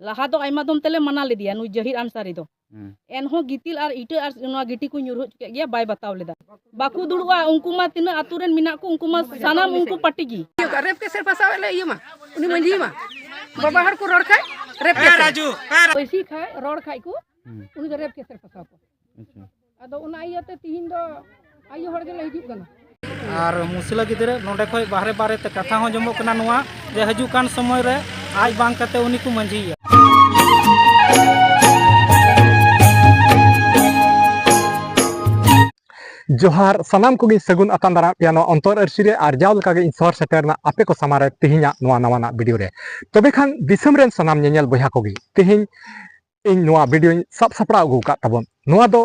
लाहा दो आइमा दम तेले मना लेदिया नुई जहिर आंसारी दो एनहो गितिल आर इटा आर नोआ गिटी को ᱧᱩᱨᱦᱩ चुके गया बाय बताव लेदा बाकू दुड़वा उनको मा तिना आतु रेन मिना को उनको मा सानाम उनको पट्टी गी रेप के सर फसावे ले इमा उनी मंजी मा बाबा हर को रोड खाय रेप के राजू पैसी खाय रोड खाय को उनी रेप के सर फसाव को अदो उना इयाते तिहिन दो आयु हर के हिजुग कना और मुसला गिदरे नोडे खय बाहरे बारे ते कथा हो जमो कना नोआ जे हजू कान समय रे आज बांग कते उनी को मंजी जोहार सानाम को सगुन अतान दारा पियानो अंतर अर्सी और जावल का सर सेटरना आपे को सामारे तिहिना नवाना वीडियो रे तबे खान दिसम रेन सानाम नेल बहा को तिहिन इन नवा वीडियो सब सपड़ा अगू का तबन नवा दो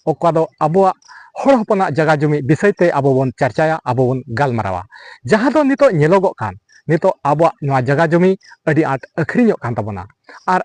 ओका दो अबुआ हर हपना जगह जमी विषय ते अबो बन चर्चाया अबो बन गालमारावा जहां दो नितो नेलोगो कान नितो अबुआ नवा जगह जमी अडी आट अखरिñो कान तबना और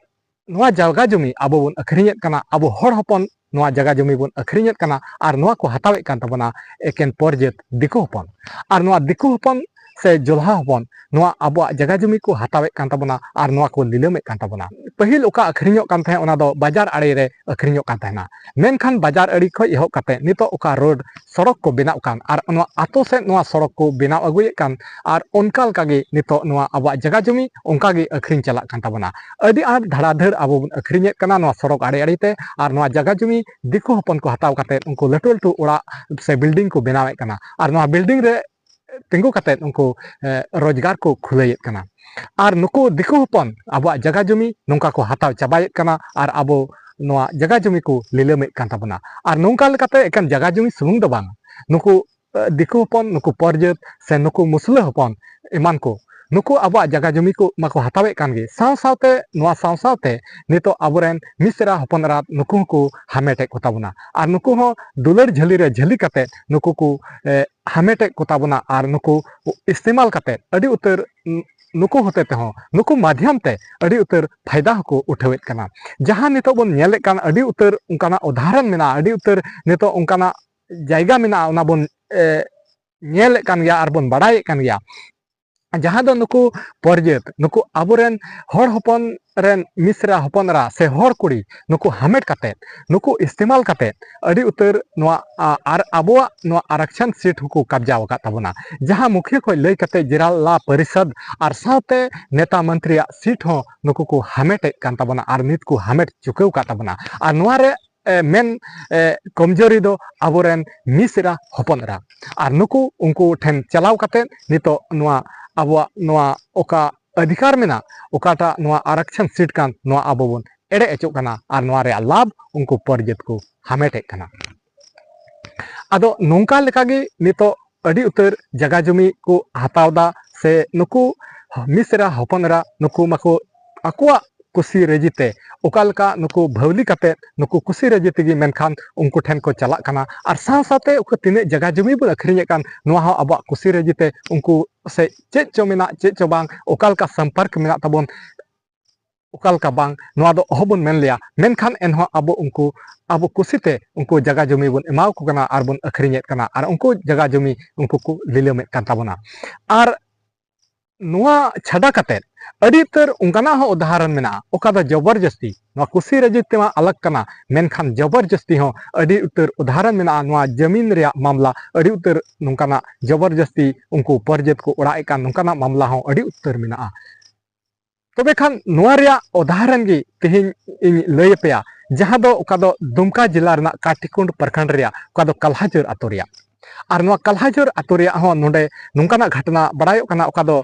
नवा जगह जमी अबो बन अखरिñेत काना अबो हर हपन नवा जगह जमी बन अखरिñेत काना और नवा को हतावेत कान तबना एकेन परजेत दिको हपन और नवा दिको हपन से जोल्हा हपन नवा अबुआ जगह जमी को हतावेत कान तबना और नवा को लिलमेत कान तबना पहिल ओका अखरिñो कान थे ओना दो बाजार आड़े रे अखरिñो कान थेना मेनखान बाजार आड़ी खय एहो काते नितो ओका रोड सड़क को बनाव कान और नवा आतो से नवा सड़क को बनाव अगुये कान और ओनका लकागे नितो नवा अबुआ जगह जमी ओनका गे अखरिñ चला कान तबना अडी आट धड़ाधड़ अबो बन अखरिñेत काना नवा सड़क आड़े आड़ी ते और नवा जगह जमी दिको हपन को हताव काते उनको लटू लटू ओड़ा से बिल्डिंग को बनावेत काना और नवा बिल्डिंग रे तिंगु काते उनको रोजगार को खुलेत काना और नुको दिको हपन अबुआ जगह जमी नोंका को हताव चाबायेत काना और अबो नवा जगह जमी को लिलमेत कान तबना और नोंका लेकाते एकान जगह जमी सुमुंग दो बांग नुको दिको हपन नुको परजेत से नुको मुसला हपन इमान को नुको अबुआ जगह जमी को माको हतावेत कान गे साव सावते नवा साव सावते नितो अबोरेन मिसरा हपनरा नुको को हामेटे को ताबना और नुको हो दुलर झली रे झली काते नुको को हामेटे को ताबना और नुको इस्तेमाल काते अडी उतर नुको होते ते हो नुको माध्यम ते अडी उतर फायदा को उठावेत काना जहां नितो बन नेले कान अडी उतर उनकाना उदाहरण मेना अडी उतर नितो उनकाना जायगा मेना ओना बन नेले कान गया और बन बड़ाय कान गया जहां दो नुको परजेत नुको अबोरेन हर हपन रेन मिसरा हपनरा से हर कुड़ी नुको हामेट काते नुको इस्तेमाल काते अडी उतर नुआ आर अबुआ नुआ आरक्षण सीट को कब्जा वका तबना जहां मुखिया को लय काते जिला परिषद और साथे नेता मंत्री सीट हो नुको को हामेट कान तबना और नित को हामेट चुकेव का तबना और नुआ रे मेन कमजोरी दो अबोरेन मिसरा हपनरा और नुको उनको ठेन चलाव काते नितो नुआ अबुआ नुआ ओका अधिकार मेना ओकाटा नुआ आरक्षण सीट कान नुआ अबो बन एड़े एचो काना और नुआ रे लाभ उनको परजेत को हामेटे काना आदो नोंका लेकागे नितो अडी उतर जगह जमी को हतावदा से नुकु मिसरा हपनरा नुकु माको अकुआ कुसी रजिते ओकालका नुकु भवली काते नुकु कुसी रजिते गी मेनखान उनको ठेन को चला काना और साव साथे उको तिने जगह जमी बन अखरिñे कान नुआ हो अबा कुसी रजिते उनको से चेक चो मेना चेक चो बांग ओकालका संपर्क मेना तबन ओकालका बांग नुआ दो अहबन मेन लिया मेनखान एनहो अबो उनको अबो कुसीते उनको जगह जमी बन एमाव को काना और बन अखरिñेत काना और उनको जगह जमी उनको को लिलमेत कान तबना और नुआ छाड़ा काते अड़ी उतर उनकाना हो उदाहरण मेना ओका दो जबरदस्ती नुआ कुसी रजिते मा अलग काना मेनखान जबरदस्ती हो अड़ी उतर उदाहरण मेना नुआ जमीन रे मामला अड़ी उतर नुकाना जबरदस्ती उनको परजेत को उड़ाए कान नुकाना मामला हो अड़ी उतर मेना तबे खान नुआ रे उदाहरण गी तिहिन इन लय पेया जहां दो ओका दो दुमका जिला रना काटिकुंड प्रखंड रे ओका दो कल्हाजर अतो रे और नुआ कल्हाजर अतो रे हो नोडे नुकाना घटना बड़ायो काना ओका दो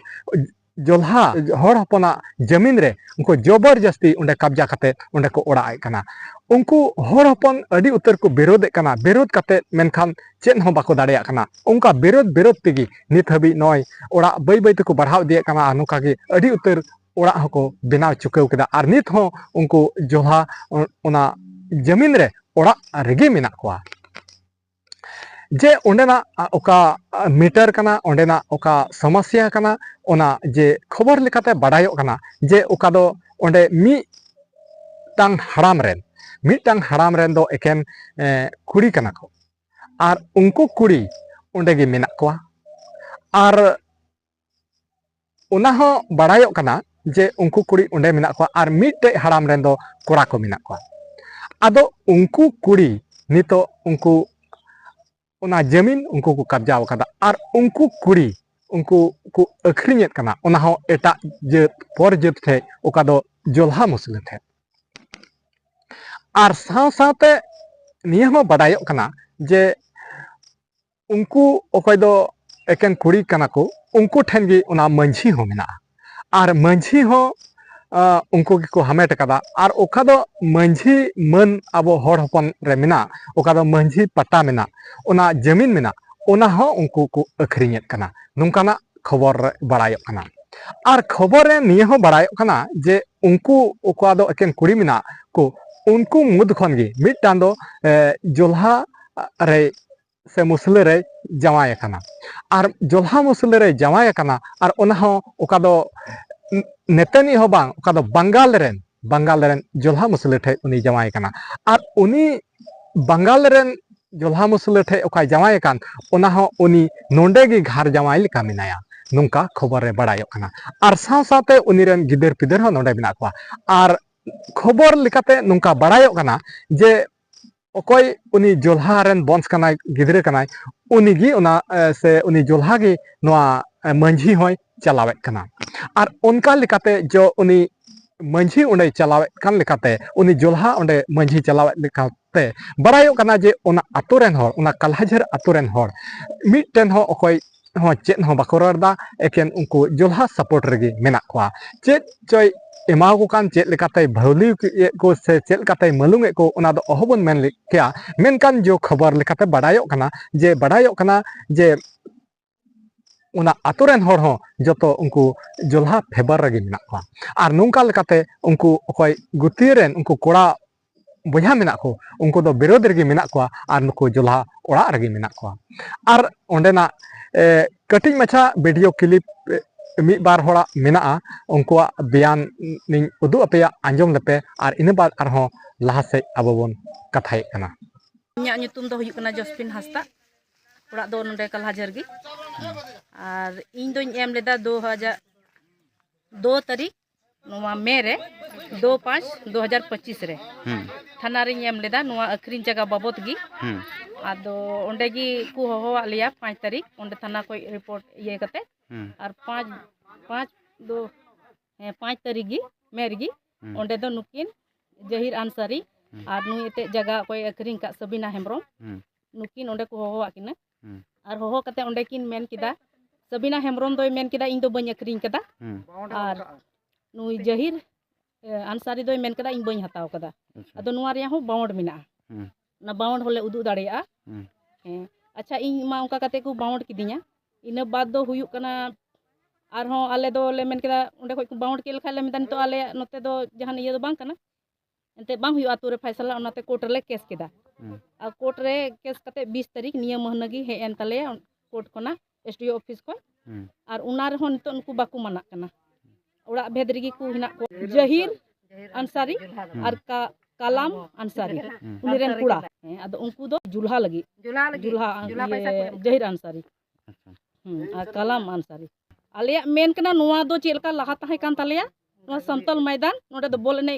जोल्हा हर हपना जमीन रे उनको जबरदस्ती उन्हें कब्जा काते उन्हें को उड़ाए काना उनको हर हपन अड़ी उतर को विरोध काना विरोध काते मेनखान चेन हो बाको दाड़ेया काना उनका विरोध तेगी नित हबी नय ओड़ा बै बै तको बढ़ाव दिए काना नुका गे अड़ी उतर ओड़ा हको बनाव चुकेव केदा और नित हो उनको जोल्हा ओना जमीन रे ओड़ा रेगे मेना कोआ जे ओंडेना ओका मीटर काना ओंडेना ओका समस्या काना ओना जे खबर लेकाते बड़ायो काना जे ओका दो ओंडे मिटांग हाराम रेन दो एकेन कुड़ी काना को और उनको कुड़ी ओंडे गे मेना कोआ और ओना हो बड़ायो काना जे उनको कुड़ी उंडे मेना को आर मिट्टे हड़ाम रेन दो कोड़ा को मेना को आदो उनको कुड़ी नितो उनको उना जमीन उनको को कब्जा वकादा आर उनको कुड़ी उनको को अखरियत कना उना हो एटा जेत पर जेत थे ओका दो जोल्हा मुस्लिम थे आर साव सावते नियम बडायो कना जे उनको ओकय दो एकेन कुड़ी कना को उनको ठेन गी उना मंझी हो मेना आर मंझी हो उनको की को हमेट कदा आर ओका दो मंझी मन अबो हर हपन रे मेना ओका दो मंझी पट्टा मेना उना जमीन मेना उना हो उनको को अखरियत कना नुंकाना खबर बड़ायो कना आर खबर रे निये हो बड़ायो कना जे उनको ओका दो एकेन कुड़ी मेना को उनको मुद खन गी मिटान दो जोल्हा रे से मुसले रे जमाय कना आर जोल्हा मुसले रे जमाय कना आर उना हो ओका दो नेतनी हो बांग ओका दो बंगाल रेन जोल्हा मुसले ठे उनी जमाय कना आर उनी बंगाल रेन जोल्हा मुसले ठे ओका जमाय कान उना हो उनी नोंडे गी घर जमाय लिका मिनाया नुंका खबर रे बड़ायो कना आर साव सावते उनी रेन गिदर पिदर हो नोंडे बिना को आर खबर लिकाते नुंका बड़ायो कना जे ओकोय उनी जोल्हा रेन बंस कनाय गिदरे कनाय उनी गी उना से उनी जोल्हा गी नोआ मंझी होय चलावे कना आर उनका लिकाते जो उनी मंझी उंडे चलावे कान लिकाते उनी जोल्हा उंडे मंझी चलावे लिकाते बड़ायो कना जे उना आतो रेन होर उना कलहाजर आतो रेन होर मिटन हो ओकोय हो चेन हो बाको रदा एकेन उनको जोल्हा सपोर्ट रेगी मेना को चेत चोय एमाव को कान चेत लेकाते भौली को से चेत लेकाते मलुंगे को उना दो अहबन मेन क्या मेनकान जो खबर लेकाते बड़ायो कना जे उना आतुरेन होर हो जतो उनको जोल्हा फेबर रेगी मेना को आर नुंका लेकाते उनको ओकोय गुतीरेन उनको कोड़ा बया मेना को उनको दो विरोध रेगी मेना को आर नुको जोल्हा ओड़ा रेगी मेना को आर ओंडेना कटिंग मछा वीडियो क्लिप मी बार होड़ा मेना उनको बयान निं उदु अपया आंजम लेपे आर इन बार आरहो लहा से आबो बोन कथाय कना इᱧᱟᱜ ᱧᱩᱛᱩᱢ ᱫᱚ ᱦᱩᱭᱩᱜ ᱠᱟᱱᱟ ᱡᱚᱥᱯᱤᱱ ᱦᱟᱸᱥᱫᱟ ᱚᱲᱟᱜ ᱫᱚ ᱱᱚᱰᱮ ᱠᱟᱞᱦᱟᱡᱷᱟᱨ ᱜᱮ ᱟᱨ ᱤᱧ ᱫᱚᱧ ᱮᱢ ᱞᱮᱫᱟ 2002 ᱛᱟᱹᱨᱤᱠᱷ ᱱᱚᱣᱟ ᱢᱮ ᱨᱮ 2/5/2025 ᱨᱮ ᱛᱷᱟᱱᱟ ᱨᱤᱧ ᱮᱢ ᱞᱮᱫᱟ ᱱᱚᱣᱟ ᱟᱹᱠᱷᱨᱤᱧ ᱡᱟᱭᱜᱟ ᱵᱟᱵᱚᱫ ᱜᱮ ᱟᱫᱚ ᱚᱸᱰᱮ ᱜᱮ ᱠᱚ ᱦᱚᱦᱚᱣᱟᱜ ᱞᱮᱭᱟ 5 ᱛᱟᱹᱨᱤᱠᱷ ᱚᱸᱰᱮ ᱛᱷᱟᱱᱟ ᱠᱷᱚᱡ ᱨᱤᱯᱳᱨᱴ ᱤᱭᱟᱹ ᱠᱟᱛᱮ ᱟᱨ 5 ᱛᱟᱹᱨᱤᱠᱷ ᱜᱮ ᱢᱮ ᱨᱮᱜᱮ ᱚᱸᱰᱮ ᱫᱚ ᱱᱩᱠᱤᱱ ᱡᱟহির ᱟᱱᱥᱟᱨᱤ আর নুই এতে জায়গা কই আখরিং কা সবিনা হেমব্রম নুকিন ওঁডে কো হহওয়া কিনা আর হহো কাতে ওঁডে কিন মেন কিদা সবিনা হেমব্রম দই মেন কিদা ইñ দো বাñ আখরিং কদা আর নুই জাহির আনসারি দই মেন কদা ইñ বাñ হাতাও কদা আদো নুয়া রিয়া হো বাউন্ড মিনা না বাউন্ড হলে উদু দাড়িয়া আচ্ছা ইñ মা উনকা কাতে কো বাউন্ড কিদিnya ইনা বাদ দো হুয়ুক কানা আর হো আলে দো লে মেন কিদা ওঁডে কই কো বাউন্ড কেল খালে মেদান তো আলে নতে दो जहान इया दो बांग काना एंते बांग हुआ आतु रे फैसला ओनाते कोर्ट रे केस केदा आ कोर्ट रे केस कते 20 तारीख निया महीना गी हे एन तले कोर्ट कोना एसडीओ ऑफिस को आर उना रे होन तो उनको बाकू माना कना ओड़ा भेदरी गी को हिना को जहीर अंसारी आर कालाम अंसारी उनी रेन कुड़ा आदो उनको दो जुल्हा लगी जुल्हा जहीर अंसारी आर कालाम अंसारी आलिया मेन कना नुआ दो चेलका लहा ताहे कान तलेया नुआ समतल मैदान नोडे दो बोल ने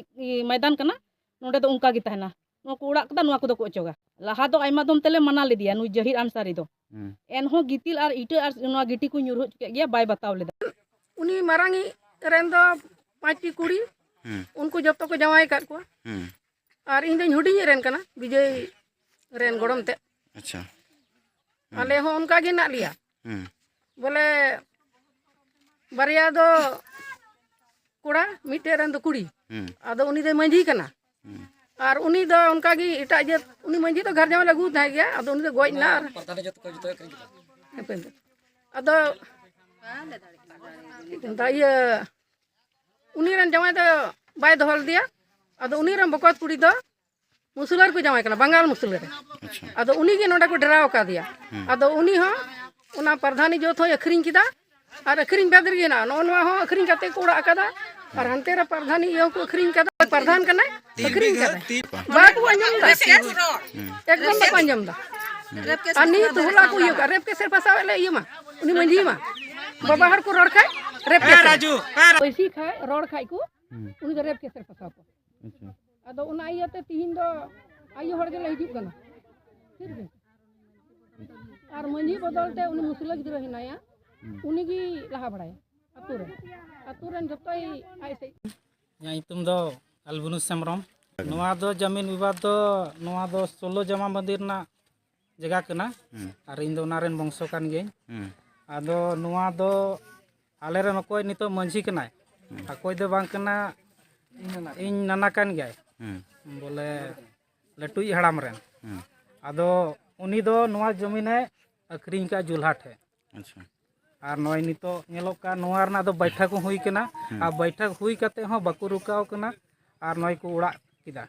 मैदान कना नोडे दो उनका गी तहना नुआ को उड़ा कदा नुआ को दो को चोगा लहा दो आइमा दम तले मना ले दिया नु जहीर अंसारी दो एन हो गितिल आर इटा आर नुआ गिटी को ᱧᱩᱨᱦᱩ चुके गया बाय बताव लेदा उनी मारांगी रेन दो 5 टी कुड़ी उनको जब तो को जमाई काट को और इन दिन हुडी रेन कना विजय रेन गड़म ते अच्छा आले हो उनका गी ना लिया बोले बारिया दो कुड़ा मिटे रेन दो कुड़ी आदो उनी दे मंझी कना और उनी दो उनका गी इटा जे उनी मंझी तो घर जमा लगू था गया आदो उनी दो गोई ना आदो ये उनी रेन जमा तो बाय दोहल दिया आदो उनी रेन बकवात कुड़ी दो मुसलर को जमा कना बंगाल मुसलर आदो उनी गे नोडा को डराव का दिया आदो उनी हो उना प्रधानी जो थो अखरिंग किदा और अखरिंग बेदर गे ना नोनवा हो अखरिंग कते कोड़ा कदा और हंते रे प्रधानी यो को अखरिंग कदा प्रधान कना अखरिंग कदा बात को अंजम दा एकदम बात अंजम दा अनि तुला को यो रेप के सर फसावे ले यो मा उनी मंजी मा बाबा हर को रोड खाय रेप के पैसी खाए रोड खाए को उनी रेप के सर फसा को अदो उना इयाते तिहिन दो आयो हर गेले हिजुक कना ठीक है और मंजी बदलते उनी मुसला गिदरा हिनाया उनी गी लहा बड़ाया अतु रन जतई आइसे या इतुम दो अलबुनु सेमरम नोआ दो जमीन विवाद दो नोआ दो 16 जमा मंदिर ना जगह कना और इन दो नारेन बंशो कान गे आदो नोआ दो आले रे नकोय नितो मंझी कनाय अकोय दो बांग कना इन नाना कान गया बोले लटुई हड़ाम रेन आदो उनी दो नोआ जमीने अखरिंग का जुल्हाट है अच्छा और नोय नितो नेलोक का नोआ रना दो बैठक हुई कना आ बैठक हुई कते हो बाकु रुकाव कना और नोय को उड़ा किदा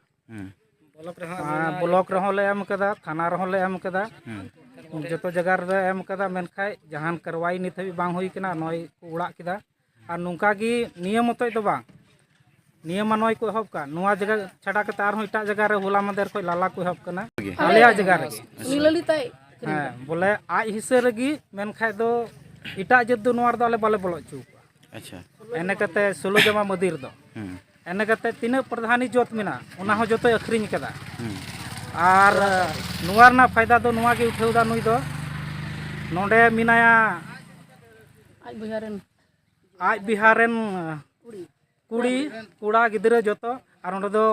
ब्लॉक रहो ले एम कदा थाना रहो ले एम कदा जतो जगह रे एम कदा मेनखाय जहान करवाई नित हबी बांग हुई कना नोय को उड़ा किदा और नुका गी नियम मतय दो बांग नियम नोय को हब का नोआ जगह छाड़ा कते आर हो इटा जगह रे होला मदेर को लाला को हब कना आलिया जगह रे नीललिताय हां बोले आज हिस्से रगी मेनखाय दो इटा जद दो नोआर दो आले बाले बोलो चू अच्छा एने कते 16 जमा मदिर दो एने कते तीन प्रधानी जोत मिना उना हो जतो अखरिኝ कदा और नोआर ना फायदा दो नोआ के उठेउदा नुई दो नोंडे मिनाया आज बिहारेन कुड़ी कुड़ा गिदरे जतो और नोंडे दो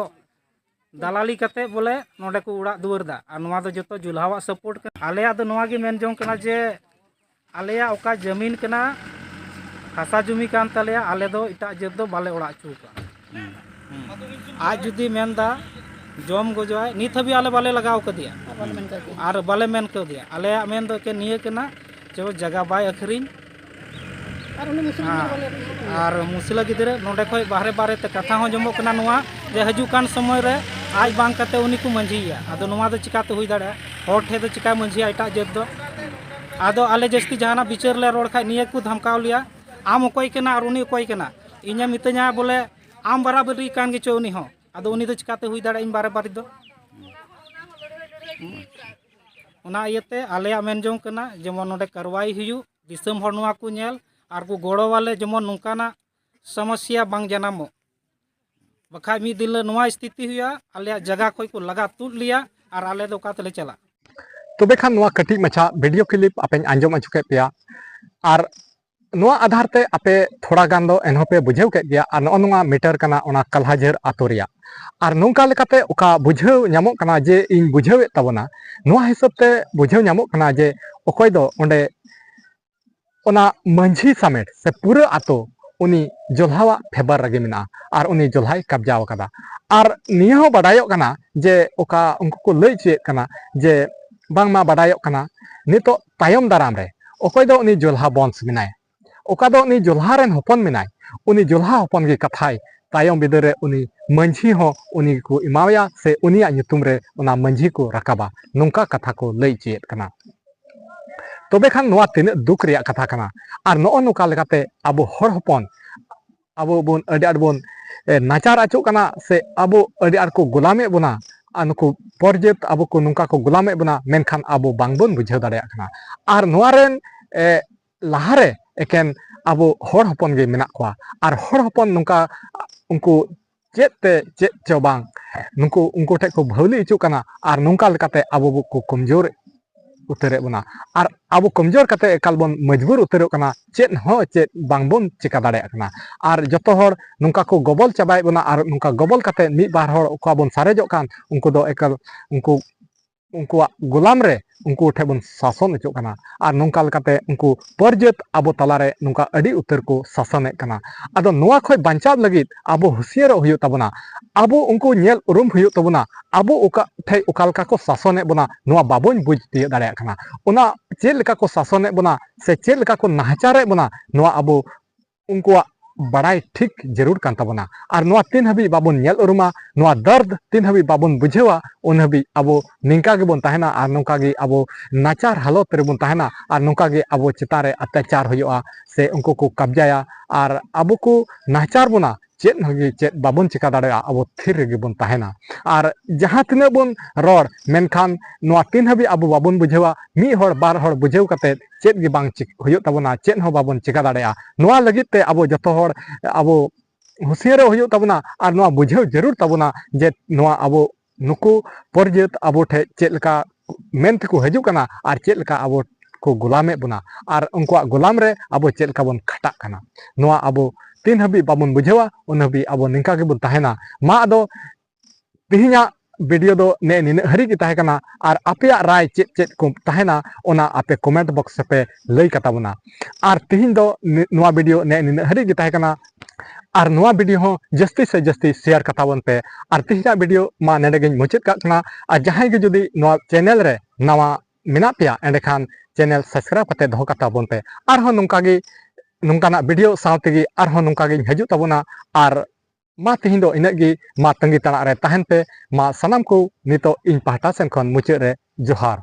दलाली कते बोले नोंडे को उड़ा दुवर दा और नोआ दो जतो जुल्हावा सपोर्ट आलेया दो नोआ गे मेन जों कना जे आलेया ओका जमीन कना हासा जमी कान तलेया आले दो इटा जत दो बाले उड़ा चू का आज जुदी मेनदा जम गजवाय नित हबी आले बाले लगाव कदिया और बाले मेन कर दिया आले मेन दो के निये कना जो जगह बाय अखरिኝ और मुसला गिदरे नोडे खय बाहरे बारे ते कथा हो जमो कना नोआ जे हजू कान समय रे आज बांग कते उनी को मंझिया आदो नोआ दो चिकाते हुई दाड़ा होर ठे दो चिका मंझिया इटा जत दो आदो आले जस्ती जहाना बिचार ले रोड खाय निये को धमकाव लिया आम ओकय कना और उनी ओकय कना इने मितanya बोले आम बराबरी कान गे चो उनी हो आदो उनी दो चिकाते हुई दाड़ा इन बारे बारी दो उना इयते आले मेन जों कना जेमन नोडे करवाई हुयु दिसम हर नोआ को नेल और को गोड़ो वाले जेमन नोंकाना समस्या बांग जनामो बखा मी दिल नोआ स्थिति हुआ आले जगह कोई को लगा तुल लिया और आले दो का तले चला तबे खान नोआ कटी मचा वीडियो क्लिप आपे आंजम अचु के पिया और नोआ आधार ते आपे थोड़ा गान दो एनहो पे बुझेव के गया और नो नोआ मीटर कना ओना कलहाजर आतोरिया और नोंका लेकाते ओका बुझेव ᱧᱟᱢᱚᱜ कना जे इन बुझेव ताबना नोआ हिसाब ते बुझेव ᱧᱟᱢᱚᱜ कना जे ओकय दो ओंडे ओना मंझी समेट से पूरा आतो उनी जोल्हावा फेबर रगे मिना और उनी जोल्हाय कब्जाव कदा और निया हो बडायो कना जे ओका उनको को लई चे कना जे बांगमा बडायो कना नितो तायम दाराम रे ओकय दो उनी जोल्हा बंस मिनाय ओका दो उनी जोल्हा रेन हपन मिनाय उनी जोल्हा हपन गे कथाय तायम बिदरे उनी मंझी हो उनी को इमावया से उनिया nyutum रे उना मंझी को रकाबा नुंका कथा को लई चे कना तबे खान नोआ तिना दुख रिया कथा कना और नो नुका लेकाते अबो हर हपन अबो बोन अडी आड बोन नाचार आचो कना से अबो अडी आड को गुलामे बोना अनुको परजेत अबो को नुका को गुलामे बोना मेनखान अबो बांगबोन बुझाव दाड़िया कना और नोआ रेन लाहारे एकेन अबो हर हपन गे मेना कोआ और हर हपन नुका उनको चेत चो बांग नुको उनको ठे को भौली इचु कना और नुका लेकाते अबो को कमजोर उतरे बना और अब कमजोर कते एकाल बन मजबूर उतरे कना चेत हो चेत बांगबोन चिका दाड़िया कना और जतो हर नुका को गबल चाबाय बना और नुका गबल कते मी बार हर ओका बन सारेजो कान उनको दो एकाल उनको उनको गुलाम रे उनको ठे बन शासन अचो कना और नुका लेकाते उनको परजेत अबो तलारे नुका अडी उतर को शासन कना आदो नोआ खय बांचाव लगित अबो हुसियार हुयो ताबना अबो उनको नेल उरुम हुयो ताबना अबो ओका ठे ओकालका को शासन बना नोआ बाबोन बुझ तिय दाड़िया कना ओना चेल लेका को शासन बना से चेल लेका को नाहचारे बना नोआ अबो उनको बड़ाई ठीक जरूर कान ताबना और नोआ तीन हबी बाबोन नेल उरुमा नोआ दर्द तीन हबी बाबोन बुझेवा उन हबी अबो निंका गे बोन ताहेना और नोका गे अबो नाचार हालत रे बोन ताहेना और नोका गे अबो चितारे अत्याचार होयोआ से उनको को कब्जाया और अबो को नाचार बोना चेत होगी चेत बाबन चिका दाड़ा अब थिर रेगे बन तहना और जहाँ तिना बन रड़ मेनखान नोआ तीन हबी अब बाबन बुझेवा मी हड़ बार हड़ बुझेव कते चेत गे बांग हुयो तबना चेत हो बाबन चिका दाड़ा नोआ लगित ते अब जतो हड़ अब हुसियार हुयो तबना और नोआ बुझेव जरूर तबना जे नोआ अब नुकु परजेत अब ठे चेलका मेनते को हजू कना और चेलका अब को गुलामे बना और उनका गुलाम रे अब चेलका बन खटा कना नोआ अब तीन हबी बाबन बुझेवा उन हबी अब निंका के बन तहना मा अदो तिहिना वीडियो दो ने निन हरी की तहे कना और आपेया राय चेत चेत को तहना ओना आपे कमेंट बॉक्स पे लई कताबना और तिहिन दो नोआ वीडियो ने निन हरी की तहे कना और नोआ वीडियो हो जस्ती से जस्ती शेयर कताबन पे और तिहिना वीडियो मा नेडे मुचाद काना और जहां के जुदी नोआ चैनल रे नवा मिना पेया एंडेखान चैनल सब्सक्राइब कते दो कताबन पे और नुंकागी नुंकाना वीडियो सावतेगी और नुंकागी हजू तबना और मा तिहिन दो इनगी मा तंगी तना रे तहन पे मा सनाम को नितो इन पाहटा सेन खन मुचाद रे जोहार।